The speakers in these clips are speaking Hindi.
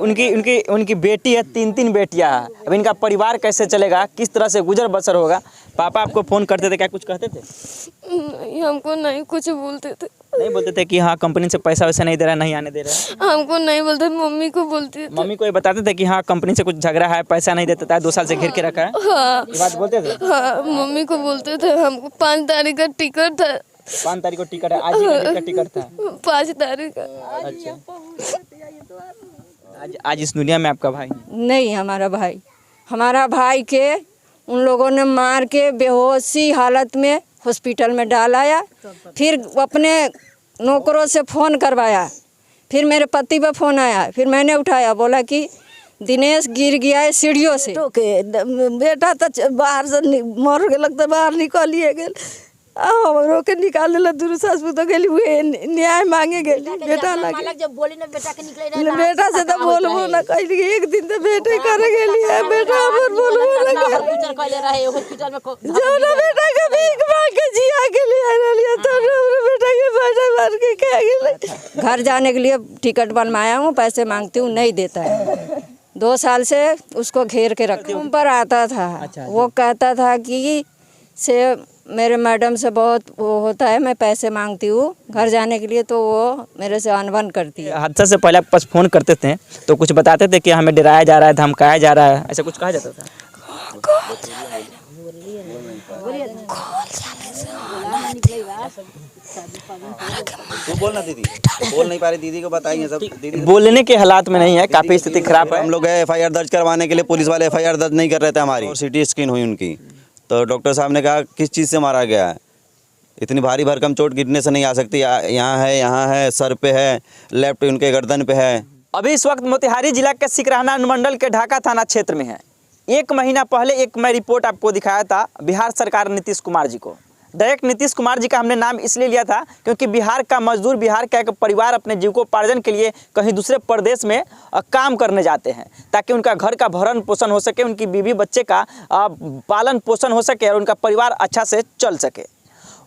उनकी उनकी उनकी बेटी है, 3 बेटियां हैं। अब इनका परिवार कैसे चलेगा, किस तरह से गुजर बसर होगा। पापा आपको फ़ोन करते थे क्या, कुछ कहते थे? नहीं, हमको नहीं कुछ बोलते थे। नहीं बोलते थे कि हाँ कंपनी से पैसा वैसा नहीं दे रहा, नहीं आने दे रहा? हमको नहीं बोलते, मम्मी को बोलते थे। मम्मी को ये बताते थे कि हाँ कंपनी से कुछ झगड़ा है, पैसा नहीं देता है, 2 साल से घेर के रखा है? हाँ, ये बात बोलते थे? हाँ, मम्मी को बोलते थे। हमको 5 तारीख का टिकट था। 5 तारीख को टिकट है, आज ही का टिकट था? 5 तारीख का। अच्छा, आज इस दुनिया में आपका भाई नहीं, हमारा भाई के उन लोगों ने मार के बेहोशी हालत में हॉस्पिटल में डालाया। फिर अपने नौकरों से फ़ोन करवाया, फिर मेरे पति पे फ़ोन आया, फिर मैंने उठाया, बोला कि दिनेश गिर गया है सीढ़ियों से। बेटा तो बाहर से मर गया, लगता बाहर निकलिए गए। हमरो के निकाल दिला, दूर अस्पताल गेली, हुए न्याय मांगे गेली। बेटा लगे जब बोली ना बेटा के निकले बेटा से तो बोलबो ना कैली, एक दिन तो बेटे करे गेली है। बेटा हमर बोलबो ना हॉस्पिटल कहले रहे, हॉस्पिटल में जौना बेटा के भीख मांग के जिया के लिए रहलिए, तो बेटा के बेटा मार के कह गेले। घर जाने के लिए टिकट बनवाया हूँ, पैसे मांगती हूँ, नहीं देता है। 2 साल से उसको घेर के रखा हूँ। पर आता था, वो कहता था कि से मेरे मैडम से बहुत वो होता है, मैं पैसे मांगती हूँ घर जाने के लिए, तो वो मेरे से अनबन करती है। हादसा से पहले आपके पास फ़ोन करते थे तो कुछ बताते थे कि हमें डराया जा रहा है, धमकाया जा रहा है, ऐसा कुछ कहा जाता था? तू बोलना दीदी, बोल नहीं पा रही, दीदी को बताइए सब। दीदी बोलने के हालात में नहीं है, काफ़ी स्थिति खराब है। हम लोग गए FIR दर्ज करवाने के लिए, पुलिस वाले FIR दर्ज नहीं कर रहे थे हमारी, और CT स्कैन हुई उनकी, तो डॉक्टर साहब ने कहा किस चीज़ से मारा गया है, इतनी भारी भरकम चोट गिरने से नहीं आ सकती, यहाँ है, सर पे है, लेफ्ट उनके गर्दन पे है। अभी इस वक्त मोतिहारी जिला के सिकरहना अनुमंडल के ढाका थाना क्षेत्र में है। 1 महीना पहले एक मैं रिपोर्ट आपको दिखाया था बिहार सरकार नीतीश कुमार जी को। डायरेक्ट नीतीश कुमार जी का हमने नाम इसलिए लिया था क्योंकि बिहार का मजदूर, बिहार का एक परिवार अपने जीविकोपार्जन के लिए कहीं दूसरे प्रदेश में काम करने जाते हैं ताकि उनका घर का भरण पोषण हो सके, उनकी बीवी बच्चे का पालन पोषण हो सके और उनका परिवार अच्छा से चल सके।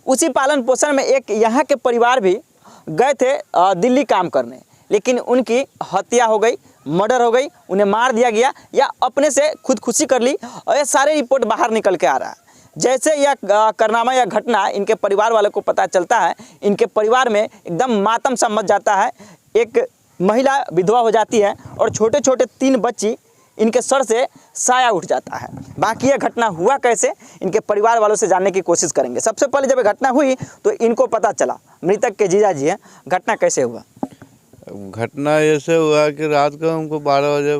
उसी पालन पोषण में एक यहाँ के परिवार भी गए थे दिल्ली काम करने, लेकिन उनकी हत्या हो गई, मर्डर हो गई, उन्हें मार दिया गया या अपने से खुदकुशी कर ली, और ये सारे रिपोर्ट बाहर निकल के आ रहा है। जैसे यह कारनामा या घटना इनके परिवार वालों को पता चलता है, इनके परिवार में एकदम मातम सा मच जाता है। एक महिला विधवा हो जाती है और छोटे छोटे 3 बच्ची इनके सर से साया उठ जाता है। बाकी यह घटना हुआ कैसे, इनके परिवार वालों से जानने की कोशिश करेंगे। सबसे पहले जब घटना हुई तो इनको पता चला, मृतक के जीजा जी हैं, घटना कैसे हुआ? घटना ऐसे हुआ कि रात को हमको 12 बजे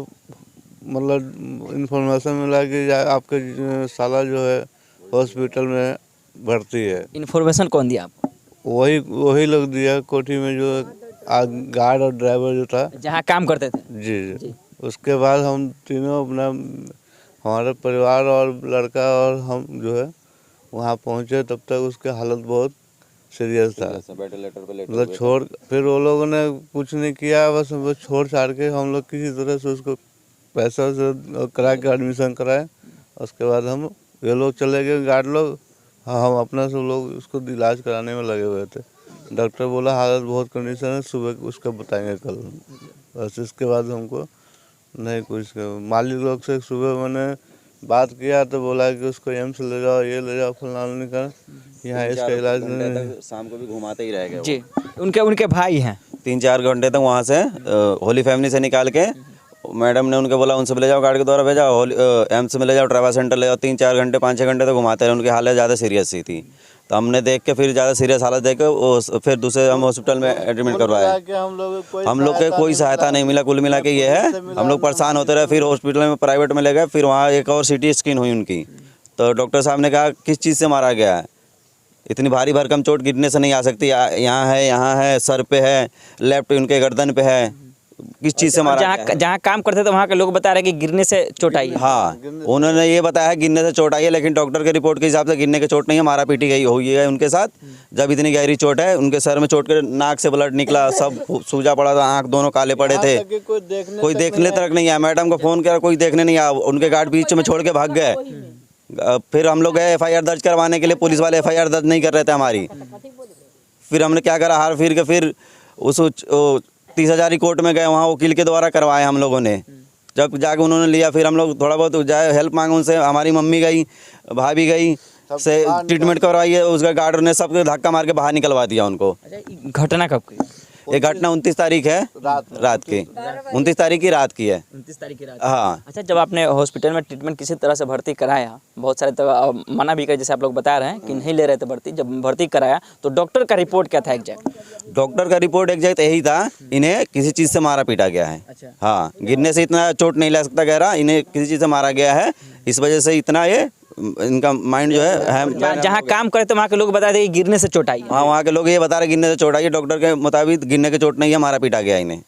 मतलब इन्फॉर्मेशन मिला कि आपके साला जो है हॉस्पिटल में भर्ती है। इन्फॉर्मेशन कौन दिया आपको? वही लोग दिया, कोठी में जो गार्ड और ड्राइवर जो था, जहाँ काम करते थे। जी। उसके बाद हम तीनों अपना, हमारे परिवार और लड़का और हम जो है वहाँ पहुँचे, तब तक उसकी हालत बहुत सीरियस था। मतलब फिर वो लोगों ने कुछ नहीं किया, बस छोड़ छाड़ के हम लोग किसी तरह से उसको पैसा से करा के एडमिशन कराए। उसके बाद हम ये लोग चले गए, गार्ड लोग, हम अपना सब लोग उसको इलाज कराने में लगे हुए थे। डॉक्टर बोला हालत बहुत कंडीशन है, सुबह उसका बताएंगे कल। बस इसके बाद हमको नहीं कुछ, मालिक लोग से सुबह मैंने बात किया तो बोला कि उसको एम्स ले जाओ, ये ले जाओ, फलाना कर, यहाँ इसका इलाज नहीं। शाम को भी घुमाते ही रह गए जी। उनके भाई हैं, 3-4 घंटे तक वहाँ से होली फैमिली से निकाल के मैडम ने उनके बोला उनसे ले जाओ, गार्ड के द्वारा भेजा, एम्स में ले जाओ, ट्रामा सेंटर ले जाओ। 3-4 घंटे 5-6 घंटे तक घुमाते रहे, उनकी हालत ज़्यादा सीरियस सी थी। तो हमने देख के फिर ज़्यादा सीरियस हालत देख के वो फिर दूसरे हम हॉस्पिटल में एडमिट करवाया। हम लोग के कोई सहायता नहीं मिला, कुल मिला के ये है, हम लोग परेशान होते रहे। फिर हॉस्पिटल में प्राइवेट में ले गए, फिर वहाँ एक और CT स्कैन हुई उनकी, तो डॉक्टर साहब ने कहा किस चीज़ से मारा गया है, इतनी भारी भरकम चोट गिरने से नहीं आ सकती, यहाँ है, सर पे है, लेफ्ट उनके गर्दन पे है, किस चीज़ से मारा? जहाँ काम करते थे वहाँ के लोग बता रहे कि गिरने से चोट आई है। हाँ, उन्होंने ये बताया है गिरने से चोट आई है, लेकिन डॉक्टर के रिपोर्ट के हिसाब से गिरने की चोट नहीं है, मारा पीटी गई हुई है उनके साथ। जब इतनी गहरी चोट है, उनके सर में चोट के नाक से ब्लड निकला, सब सूजा पड़ा था, आँख दोनों काले पड़े थे, कोई देखने तक नहीं आया। मैडम को फ़ोन किया, कोई देखने नहीं आया, उनके गार्ड बीच में छोड़ के भाग गए। फिर हम लोग गए FIR दर्ज करवाने के लिए, पुलिस वाले FIR दर्ज नहीं कर रहे थे हमारी। फिर हमने क्या करा, हार फिर के फिर उस 30,000 ही कोर्ट में गए, वहाँ वकील के द्वारा करवाए हम लोगों ने। जब जाके उन्होंने लिया, फिर हम लोग थोड़ा बहुत जाए हेल्प मांगे उनसे। हमारी मम्मी गई, भाभी गई, से ट्रीटमेंट करवाई है। उसका गार्ड ने सबको धक्का मार के बाहर निकलवा दिया उनको। अच्छा, ये घटना कब की? ये घटना 29 तारीख है, रात की 29 तारीख की रात की है। 29 तारीख की रात। हाँ। अच्छा, जब आपने हॉस्पिटल में ट्रीटमेंट किसी तरह से भर्ती कराया, बहुत सारे तो मना भी कर, जैसे आप लोग बता रहे हैं कि नहीं ले रहे थे भर्ती, जब भर्ती कराया तो डॉक्टर का रिपोर्ट क्या था एग्जैक्ट? डॉक्टर का रिपोर्ट एग्जैक्ट यही था, इन्हें किसी चीज़ से मारा पीटा गया है। अच्छा। हाँ, गिरने से इतना चोट नहीं लग सकता गहरा, इन्हें किसी चीज़ से मारा गया है, इस वजह से इतना ये इनका माइंड जो है। जहाँ काम करे तो वहाँ के लोग बता दें कि गिरने से चोट आई है। हाँ, वहाँ के लोग ये बता रहे गिरने से चोट आई है। डॉक्टर के मुताबिक गिरने की चोट नहीं है, मारा पीटा गया इन्हें,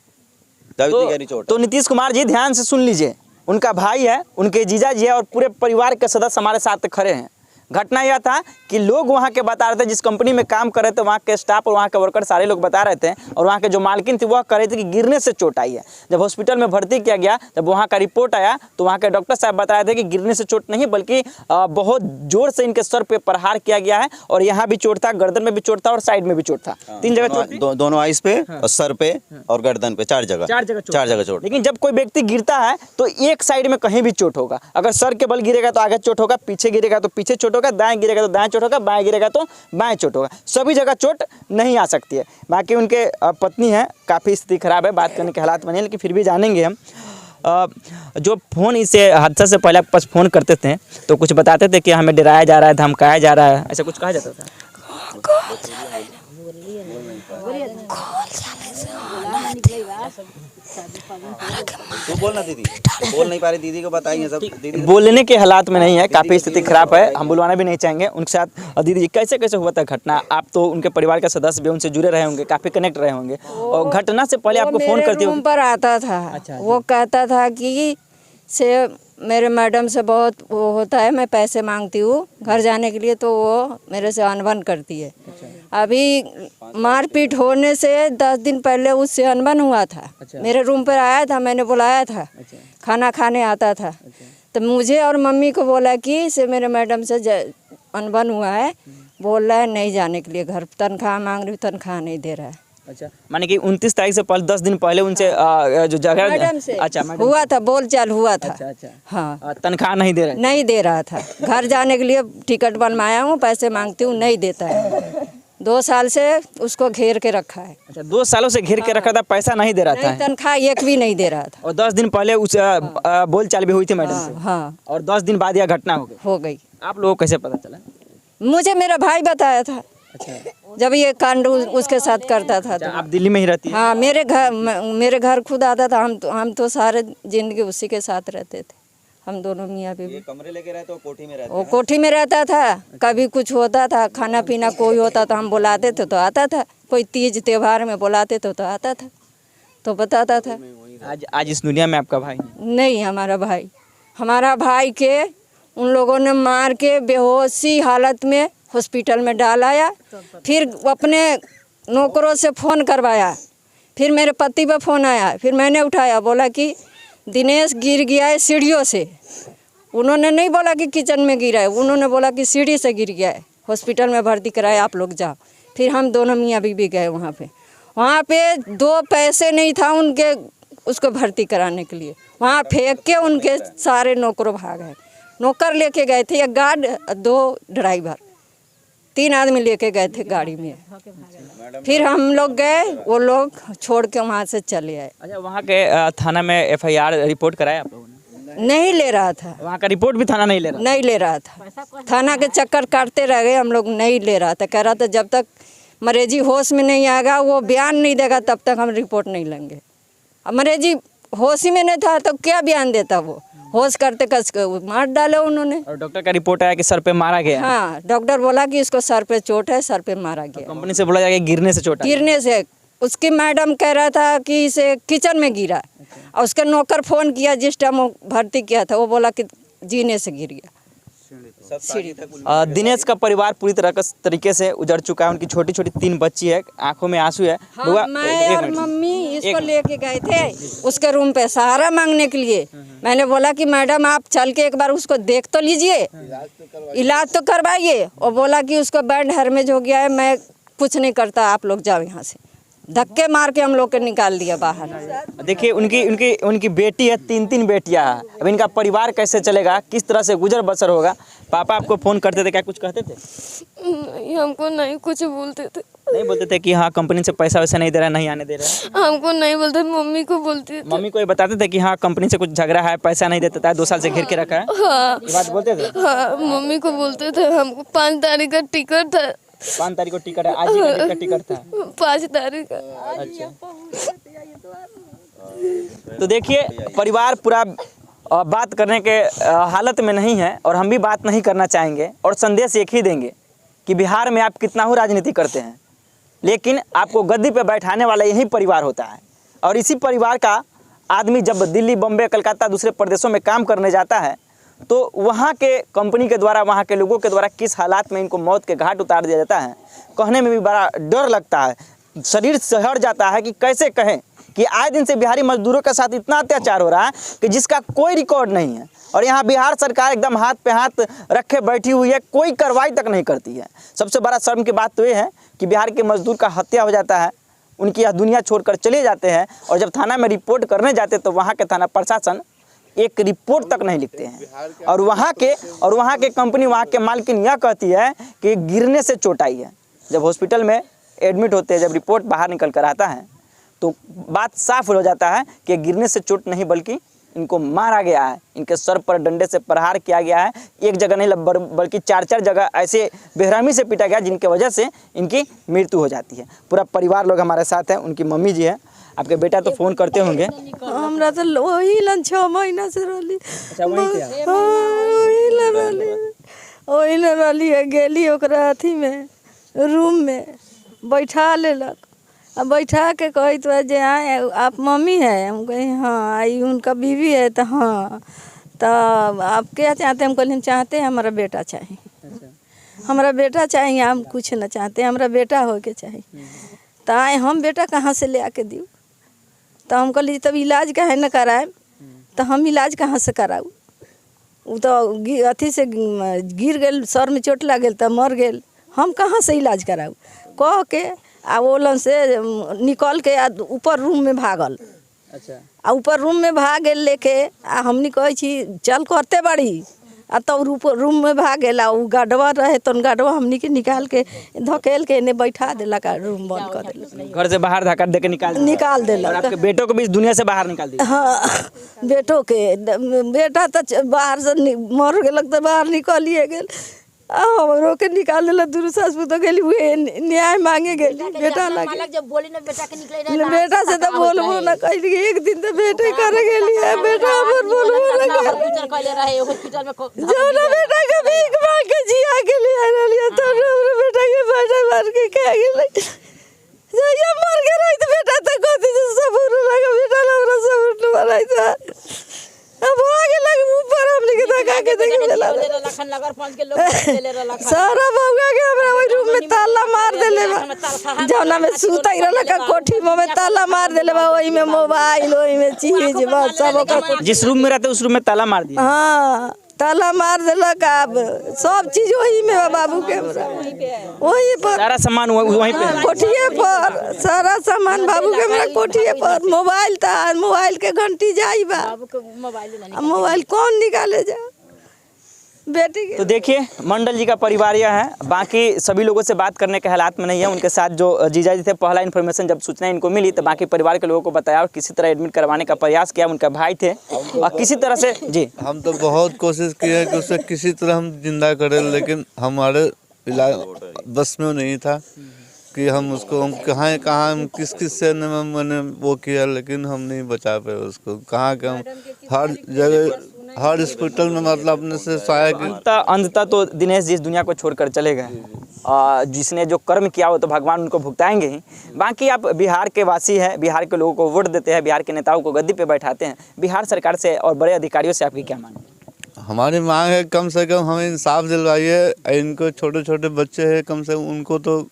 तब इतनी गहरी चोट। तो नीतीश कुमार जी ध्यान से सुन लीजिए, उनका भाई है, उनके जीजा जी है और पूरे परिवार के सदस्य हमारे साथ खड़े हैं। घटना यह था कि लोग वहाँ के बता रहे थे, जिस कंपनी में काम कर रहे थे वहाँ के स्टाफ और वहाँ के वर्कर सारे लोग बता रहे थे, और वहाँ के जो मालकिन थी वह कह रहे थे कि गिरने से चोट आई है। जब हॉस्पिटल में भर्ती किया गया, जब वहाँ का रिपोर्ट आया तो वहाँ के डॉक्टर साहब बता रहे थे कि गिरने से चोट नहीं, बल्कि बहुत जोर से इनके सर पे प्रहार किया गया है, और यहाँ भी चोट था, गर्दन में भी चोट था और साइड में भी चोट था। 3 जगह चोट थी। दोनों आइस पे और सर पे और गर्दन पे 4 जगह 4 जगह चोट। लेकिन जब कोई व्यक्ति गिरता है तो एक साइड में कहीं भी चोट होगा। अगर सर के बल गिरेगा तो आगे चोट होगा, पीछे गिरेगा तो पीछे चोट होगा, दाएं गिरेगा तो दाएं चोट होगा, बाएं गिरेगा तो बाएं चोट होगा। सभी जगह चोट नहीं आ सकती है। बाकी उनके पत्नी है, काफ़ी स्थिति खराब है, बात करने के हालात बने, लेकिन फिर भी जानेंगे हम। जो फ़ोन इसे हादसा से पहले आपके पास फ़ोन करते थे तो कुछ बताते थे कि हमें डराया जा रहा है, धमकाया जा रहा है, ऐसा कुछ कहा जाता था? तो बोलना दीदी, बोल नहीं पा रही दीदी को बताइए सब। दीदी बोलने के हालात में नहीं है, काफ़ी स्थिति खराब है, हम बुलवाना भी नहीं चाहेंगे उनके साथ। दीदी जी, कैसे कैसे हुआ था घटना? आप तो उनके परिवार के सदस्य भी, उनसे जुड़े रहे होंगे, काफ़ी कनेक्ट रहे होंगे, और घटना से पहले आपको फ़ोन करती रूम पर आता था। अच्छा। वो कहता था कि से मेरे मैडम से बहुत वो होता है, मैं पैसे मांगती हूँ घर जाने के लिए, तो वो मेरे से अनबन करती है। अभी मारपीट होने से 10 दिन पहले उससे अनबन हुआ था। मेरे रूम पर आया था, मैंने बुलाया था, खाना खाने आता था, तो मुझे और मम्मी को बोला कि से मेरे मैडम से अनबन हुआ है, बोल रहा है नहीं जाने के लिए घर, तनख्वाह मांग रही, तनख्वाह नहीं दे रहा है। अच्छा, माने कि 29 तारीख से पहले 10 दिन पहले उनसे जो जगह मैडम से अच्छा हुआ था, बोलचाल हुआ था। अच्छा। हाँ, तनख्वाह नहीं दे रहे? नहीं दे रहा था। घर जाने के लिए टिकट बनवाया हूँ, पैसे मांगती हूँ, नहीं देता है। 2 साल से उसको घेर के रखा है। अच्छा, 2 सालों से घेर के रखा था, पैसा नहीं दे रहा था? नहीं, तनख्वाह एक भी नहीं दे रहा था। और 10 दिन पहले उस बोलचाल भी हुई थी मैडम से? हाँ, और 10 दिन बाद यह घटना हो गई। आप लोगों को कैसे पता चला? मुझे मेरा भाई बताया था। अच्छा, जब ये कांड उसके साथ करता था तो। आप दिल्ली में ही रहती हैं? हाँ, मेरे घर खुद आता था। हम तो सारे जिंदगी उसी के साथ रहते थे, हम दोनों मियाँ बीवी। कमरे लेके रहते हो, कोठी में रहते? वो कोठी में रहता था। कभी कुछ होता था, खाना पीना कोई होता तो हम बुलाते थे तो आता था, कोई तीज त्योहार में बुलाते थे तो आता था, तो बताता था। आज इस दुनिया में आपका भाई नहीं, हमारा भाई के उन लोगों ने मार के बेहोशी हालत में हॉस्पिटल में डालाया, फिर अपने नौकरों से फ़ोन करवाया, फिर मेरे पति पे फ़ोन आया, फिर मैंने उठाया, बोला कि दिनेश गिर गया है सीढ़ियों से। उन्होंने नहीं बोला कि किचन में गिरा है, उन्होंने बोला कि सीढ़ी से गिर गया है, हॉस्पिटल में भर्ती कराया, आप लोग जाओ। फिर हम दोनों मियाँ बीवी गए वहाँ पे 2 पैसे नहीं था उनके उसको भर्ती कराने के लिए। वहाँ फेंक के उनके सारे नौकरों भाग गए। नौकर लेके गए थे, 1 गार्ड, 2 ड्राइवर, 3 आदमी लेके गए थे गाड़ी में। फिर हम लोग गए, वो लोग छोड़ के वहाँ से चले आए। अच्छा, वहाँ के थाना में FIR रिपोर्ट कराया आप लोगों ने? नहीं ले रहा था, वहाँ का रिपोर्ट भी थाना नहीं ले रहा? नहीं ले रहा था। थाना के चक्कर काटते रह गए हम लोग, नहीं ले रहा था। कह रहा था जब तक मरेजी होश में नहीं आएगा, वो बयान नहीं देगा, तब तक हम रिपोर्ट नहीं लेंगे। अब मरेजी होश ही में नहीं था तो क्या बयान देता? वो होश करते कस मार डाले उन्होंने। और डॉक्टर का रिपोर्ट आया कि सर पे मारा गया? हाँ, डॉक्टर बोला कि इसको सर पे चोट है, सर पे मारा गया। कंपनी से बोला जाएगा गिरने से चोट? गिरने से। उसकी मैडम कह रहा था कि इसे किचन में गिरा, और उसका नौकर फ़ोन किया जिस टाइम वो भर्ती किया था, वो बोला कि जीने से गिर गया। दिनेश का परिवार पूरी तरीके से उजड़ चुका है। उनकी छोटी छोटी 3 बच्ची है, आंखों में आंसू है। हाँ, मैं और मम्मी इसको लेके गए थे उसके रूम पे सहारा मांगने के लिए। मैंने बोला कि मैडम आप चल के एक बार उसको देख तो लीजिए, इलाज तो करवाइए। और बोला कि उसको बैंड हेमरेज हो गया है, मैं कुछ नहीं करता, आप लोग जाओ यहाँ से। धक्के मार के हम लोग के निकाल दिया बाहर। देखिए उनकी उनकी उनकी बेटी है, 3 बेटियां हैं। अब इनका परिवार कैसे चलेगा, किस तरह से गुजर बसर होगा। पापा आपको फ़ोन करते थे, क्या कुछ कहते थे? नहीं, हमको नहीं कुछ बोलते थे। नहीं बोलते थे कि हाँ कंपनी से पैसा वैसा नहीं दे रहा, नहीं आने दे रहा? हमको नहीं बोलते, मम्मी को बोलते थे। मम्मी को ये बताते थे कि हाँ कंपनी से कुछ झगड़ा है, पैसा नहीं देता है, 2 साल से घेर के रखा है? हाँ ये बात बोलते थे? हाँ, मम्मी को बोलते थे। हमको 5 तारीख का टिकट था। 5 तारीख को टिकट है, आज ही का टिकट था। 5 तारीख का। अच्छा, तो देखिए परिवार पूरा बात करने के हालत में नहीं है, और हम भी बात नहीं करना चाहेंगे, और संदेश एक ही देंगे कि बिहार में आप कितना हो राजनीति करते हैं, लेकिन आपको गद्दी पे बैठाने वाला यही परिवार होता है। और इसी परिवार का आदमी जब दिल्ली, बम्बई, कलकत्ता, दूसरे प्रदेशों में काम करने जाता है, तो वहाँ के कंपनी के द्वारा, वहाँ के लोगों के द्वारा किस हालात में इनको मौत के घाट उतार दिया जाता है, कहने में भी बड़ा डर लगता है। शरीर सहर जाता है कि कैसे कहें कि आए दिन से बिहारी मजदूरों के साथ इतना अत्याचार हो रहा है कि जिसका कोई रिकॉर्ड नहीं है, और यहाँ बिहार सरकार एकदम हाथ पे हाथ रखे बैठी हुई है, कोई कार्रवाई तक नहीं करती है। सबसे बड़ा शर्म की बात तो ये है कि बिहार के मजदूर का हत्या हो जाता है, उनकी यह दुनिया छोड़कर चले जाते हैं, और जब थाना में रिपोर्ट करने जाते तो वहाँ के थाना प्रशासन एक रिपोर्ट तक नहीं लिखते हैं। और वहाँ के कंपनी, वहाँ के मालकिन यह कहती है कि गिरने से चोट आई है। जब हॉस्पिटल में एडमिट होते हैं, जब रिपोर्ट बाहर निकल कर आता है, तो बात साफ हो जाता है कि गिरने से चोट नहीं बल्कि इनको मारा गया है, इनके सर पर डंडे से प्रहार किया गया है। एक जगह नहीं बल्कि 4 जगह ऐसे बेरहमी से पीटा गया जिनके वजह से इनकी मृत्यु हो जाती है। पूरा परिवार लोग हमारे साथ हैं, उनकी मम्मी जी है। आपके बेटा तो फ़ोन करते होंगे? हमरा तो वही लन 6 महीना से रहली। अच्छा, वहीं पे है? वही लन रहली है। गेली ओकरा अथी में रूम में बैठा लेलक, अब बैठा के कही तो जे आए आप मम्मी है? हम कही हाँ। आई उनका बीवी है? तो हाँ। तो आप क्या चाहते हैं? हम कहली हम चाहते हैं हमारा बेटा चाहिए। हमारा बेटा चाहिए, हम कुछ ना चाहते, हमारा बेटा हो के चाहिए। तो आए हम, बेटा कहाँ से ले आके दी? तो हम कहली तब इलाज काहे न कराए? तो हम इलाज कहाँ से कराऊ? वो तो अथी से गिर गए, सर में चोट लग गई तो मर गए, हम कहाँ से इलाज कराऊ? कह के आ ओलन से निकल के ऊपर रूम में भागल। अच्छा, आ ऊपर रूम में भाग गए लेके, आ हमनी कहे छी चल करते बड़ी, आ तब रूम में भाग गया। उ गार्डवा रहे तो गार्डवा हमनी के निकाल के धकेल के इन्हें बैठा दिलक, रूम बंद कर दिलक, घर से बाहर धक्का दे के निकाल दिलक। और आपके बेटों को भी इस दुनिया से बाहर निकाल दिया? हाँ, बेटों के बेटा तो बाहर से मर गए, तो बाहर निकलिए गए। हमरो के निकाल दिला, दूर अस्पताल गेली, हुए न्याय मांगे गेली। बेटा लगे जब बोली ना बेटा के निकले रहे, बेटा से तो बोलबो ना कहली। एक दिन तो बेटे करे गेली है, बेटा हमर बोलबो ना हॉस्पिटल कहले रहे, हॉस्पिटल में जो ना बेटा के भीख मांग के जिया के लिए रहलिए, तो हमरे बेटा के बेटा मार के खा गेले। जो ये मर गए रही तो बेटा तो कोती से सबूर लगा, बेटा हमरा सबूर बनाई था। अब आगे लगे ऊपर हमने के धक्का के देखे देला लखन नगर 5 के लोग ले रहा सारा बउआ के हमरा ओइ रूम में ताला मार देले बा। जौना में सुतई रहला का कोठी में ताला मार देले बा, ओइ में मोबाइल, ओइ में चीज बस सब ओकर। जिस रूम में रहते उस रूम में ताला मार दिया? हाँ, ताला मार देलक। अब सब चीज वही में बा बाबू के, वही पर सारा सामान वहीं पे? कोठिए पर सारा सामान बाबू के हमरा कोठिए पर। मोबाइल था, मोबाइल के घंटी जाई बा, मोबाइल कौन निकाले जा बेटी के? तो देखिए मंडल जी का परिवार यह है, बाकी सभी लोगों से बात करने के हालात में नहीं है। उनके साथ जो जीजा जी थे, पहला इन्फॉर्मेशन जब सूचना इनको मिली तो बाकी परिवार के लोगों को बताया और किसी तरह एडमिट करवाने का प्रयास किया। उनका भाई थे और किसी तरह से जी हम तो बहुत कोशिश किए कि उसे किसी तरह हम जिंदा करें, लेकिन हमारे इलाज बस में नहीं था कि हम उसको, हम कहाँ किस से मैंने वो किया, लेकिन हम नहीं बचा पाए उसको। कहाँ के हम हर जगह, हर हॉस्पिटल में मतलब अपने से सहायक। अंततः तो दिनेश जी इस दुनिया को छोड़कर चले गए, और जिसने जो कर्म किया हो तो भगवान उनको भुगताएंगे ही। बाकी आप बिहार के वासी हैं, बिहार के लोगों को वोट देते हैं, बिहार के नेताओं को गद्दी पे बैठाते हैं। बिहार सरकार से और बड़े अधिकारियों से आपकी क्या मांग है? हमारी मांग है कम से कम हमें इंसाफ दिलवाइए। इनको छोटे छोटे बच्चे हैं, कम से कम उनको तो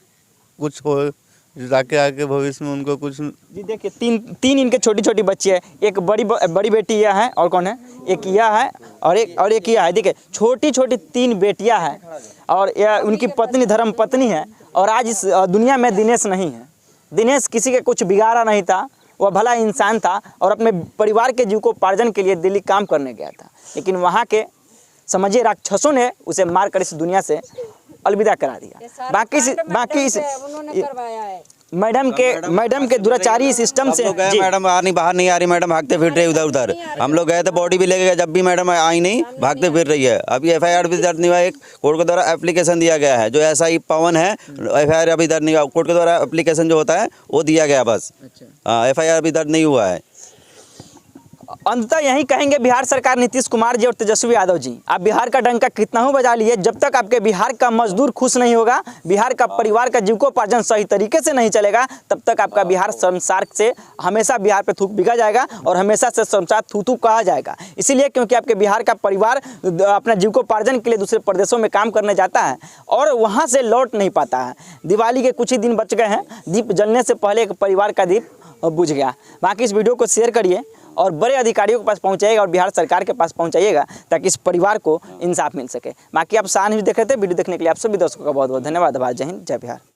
कुछ हो, जाके आके भविष्य में उनको कुछ। जी देखिए तीन इनके छोटी छोटी बच्ची है। एक बड़ी बेटी यह है, और कौन है, एक यह है और एक यह है। देखिए छोटी छोटी 3 बेटियां हैं, और यह उनकी पत्नी धर्म पत्नी है। और आज इस दुनिया में दिनेश नहीं है, दिनेश किसी के कुछ बिगाड़ा नहीं था, वह भला इंसान था और अपने परिवार के जीविकोपार्जन के लिए दिल्ली काम करने गया था, लेकिन वहाँ के समझिए राक्षसों ने उसे मारकर इस दुनिया से अलविदा करा दिया। बाकी इस उन्होंने करवाया है। मैडम के दुराचारी सिस्टम से जी। मैडम बाहर नहीं आ रही, मैडम भागते फिर रही उधर उधर। हम लोग गए थे, बॉडी भी लेके गए, जब भी मैडम आई नहीं, भागते फिर रही है। अभी एफआईआर भी दर्ज नहीं हुआ, एक कोर्ट के द्वारा एप्लीकेशन दिया गया है, जो एसआई पवन है, एफआईआर अभी दर्ज नहीं हुआ। कोर्ट के द्वारा एप्लीकेशन जो होता है वो दिया गया बस। हाँ, एफआईआर अभी दर्ज नहीं हुआ है। अंततः यही कहेंगे बिहार सरकार, नीतीश कुमार जी और तेजस्वी यादव जी, आप बिहार का डंका कितना हो बजा लिए, जब तक आपके बिहार का मजदूर खुश नहीं होगा, बिहार का परिवार का जीविकोपार्जन सही तरीके से नहीं चलेगा, तब तक आपका बिहार संसार से हमेशा बिहार पे थूक बिका जाएगा और हमेशा से संसार थू कहा जाएगा। इसीलिए क्योंकि आपके बिहार का परिवार अपना जीविकोपार्जन के लिए दूसरे प्रदेशों में काम करने जाता है और वहाँ से लौट नहीं पाता है। दिवाली के कुछ ही दिन बच गए हैं, दीप जलने से पहले एक परिवार का दीप बुझ गया। बाकी इस वीडियो को शेयर करिए और बड़े अधिकारियों के पास पहुंचाइएगा और बिहार सरकार के पास पहुंचाइएगा, ताकि इस परिवार को इंसाफ मिल सके। बाकी आप शाह न्यूज़ देख रहे थे, वीडियो देखने के लिए आप सभी दर्शकों का बहुत बहुत धन्यवाद। जय हिंद, जय बिहार।